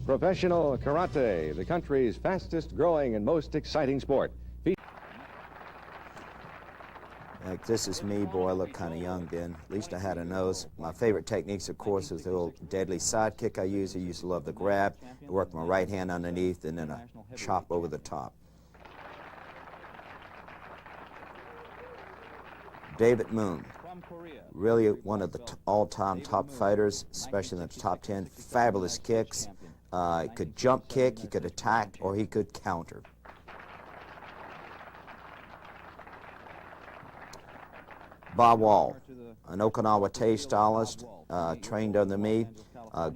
Professional Karate, the country's fastest growing and most exciting sport. Like, this is me, boy, I look kind of young then. At least I had a nose. My favorite techniques, of course, is the little deadly side kick I use. I used to love the grab. I work my right hand underneath and then a chop over the top. Dai Won Moon, really one of the all-time top fighters, especially in the top 10. Fabulous kicks. He could jump kick, he could attack, or he could counter. Bob Wall, an Okinawa Tae stylist, trained under me.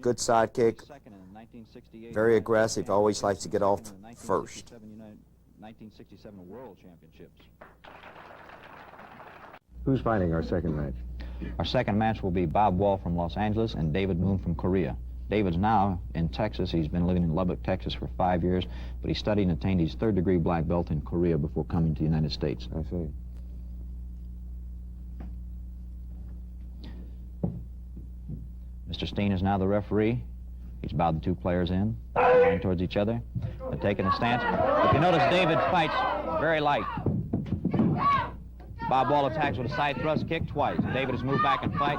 Good sidekick, very aggressive, always likes to get off first. 1967 World Championships. Who's fighting our second match? Our second match will be Bob Wall from Los Angeles and Dai Won Moon from Korea. David's now in Texas. He's been living in Lubbock, Texas for 5 years, but he studied and attained his third-degree black belt in Korea before coming to the United States. I see. Mr. Steen is now the referee. He's bowed the two players in, going towards each other. They're taking a stance. If you notice, David fights very light. Bob Wall attacks with a side thrust kick twice. David has moved back and fight.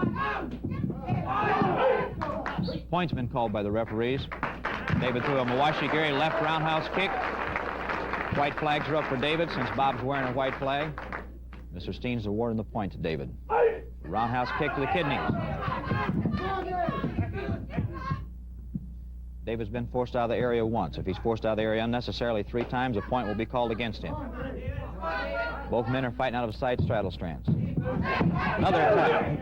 Point's been called by the referees. David threw a Mawashi Gary left roundhouse kick. White flags are up for David since Bob's wearing a white flag. Mr. Steen's awarding the point to David. Roundhouse kick to the kidneys. David's been forced out of the area once. If he's forced out of the area unnecessarily 3 times, a point will be called against him. Both men are fighting out of side straddle strands. Another attack.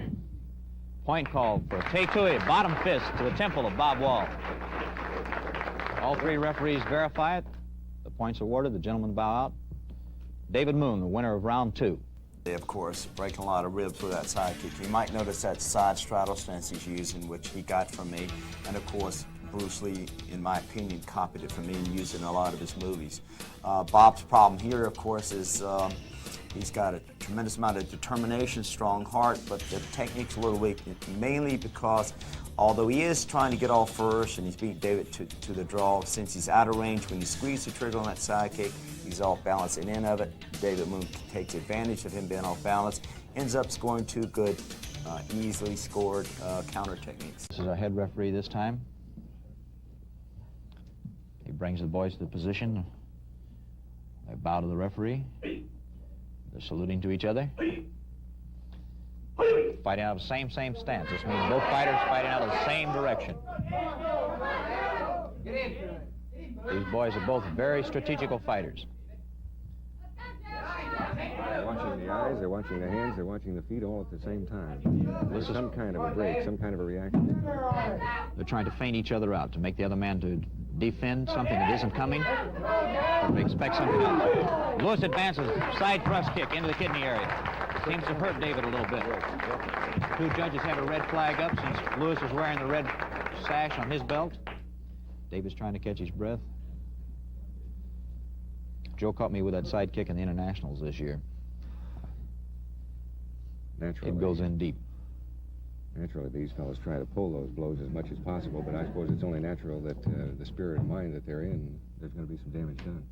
Point called for Tae Kwon Do, bottom fist to the temple of Bob Wall. All 3 referees verify it. The point's awarded. The gentlemen bow out. Dai Won Moon, the winner of round 2. Of course, breaking a lot of ribs with that side kick. You might notice that side straddle stance he's using, which he got from me. And of course, Bruce Lee, in my opinion, copied it from me and used it in a lot of his movies. Bob's problem here, of course, is he's got a tremendous amount of determination, strong heart, but the technique's a little weak, mainly because although he is trying to get off first and he's beat David to the draw, since he's out of range, when you squeeze the trigger on that side kick, he's off balance at the end of it. Dai Won Moon takes advantage of him being off balance, ends up scoring 2 good, easily scored counter techniques. This is our head referee this time. He brings the boys to the position. They bow to the referee. They're saluting to each other. Fighting out of the same stance. This means both fighters fighting out of the same direction. These boys are both very strategical fighters. They're watching the eyes, they're watching the hands, they're watching the feet all at the same time. There's some kind of a break, some kind of a reaction. They're trying to feint each other out to make the other man to defend something that isn't coming, or to expect something else. Lewis advances, side thrust kick into the kidney area. Seems to hurt David a little bit. 2 judges have a red flag up since Lewis is wearing the red sash on his belt. David's trying to catch his breath. Joe caught me with that side kick in the internationals this year. Naturally. It goes in deep. Naturally, these fellows try to pull those blows as much as possible, but I suppose it's only natural that the spirit of mind that they're in, there's going to be some damage done.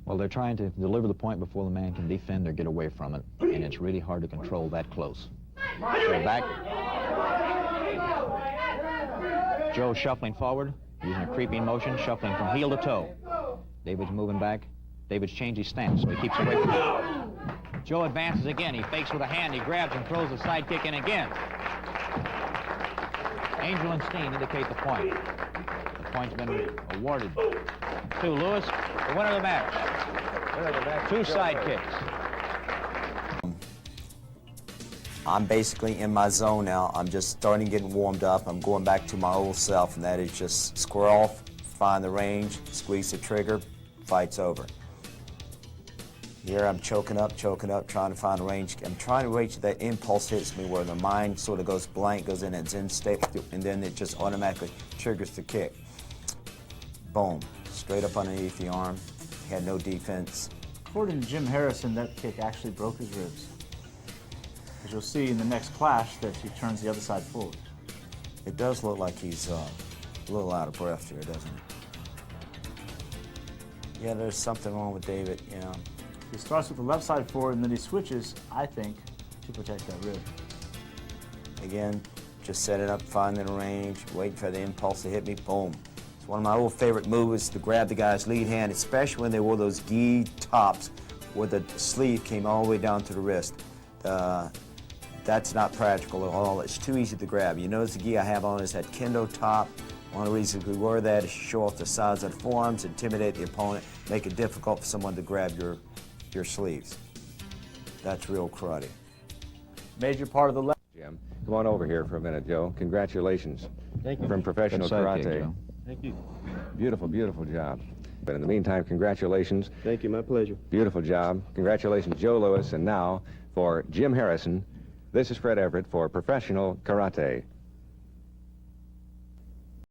Well, they're trying to deliver the point before the man can defend or get away from it, and it's really hard to control that close. So back. Joe shuffling forward, using a creeping motion, shuffling from heel to toe. David's moving back. David's changed his stance, so he keeps away from it. Joe advances again. He fakes with a hand. He grabs and throws the side kick in again. Angel and Steen indicate the point. The point's been awarded to Lewis, the winner of the match. 2 side kicks. I'm basically in my zone now. I'm just starting getting warmed up. I'm going back to my old self, and that is just square off, find the range, squeeze the trigger, fight's over. Here I'm choking up, trying to find a range. I'm trying to reach that impulse hits me where the mind sort of goes blank, goes in its Zen state, and then it just automatically triggers the kick. Boom, straight up underneath the arm. He had no defense. According to Jim Harrison, that kick actually broke his ribs. As you'll see in the next clash that he turns the other side forward. It does look like he's A little out of breath here, doesn't it? Yeah, there's something wrong with David, you know. He starts with the left side forward, and then he switches, I think, to protect that rib. Again, just set it up, finding the range, waiting for the impulse to hit me, boom. It's one of my old favorite moves to grab the guy's lead hand, especially when they wore those gi tops where the sleeve came all the way down to the wrist. That's not practical at all. It's too easy to grab. You notice the gi I have on is that kendo top. One of the reasons we wear that is to show off the size of the forearms, intimidate the opponent, make it difficult for someone to grab your sleeves. That's real karate. Major part of the left. Jim, come on over here for a minute, Joe. Congratulations. Thank you. From Professional Good sidekick, Karate. Joe. Thank you. Beautiful, beautiful job. But in the meantime, congratulations. Thank you. My pleasure. Beautiful job. Congratulations, Joe Lewis. And now, for Jim Harrison, this is Fred Everett for Professional Karate.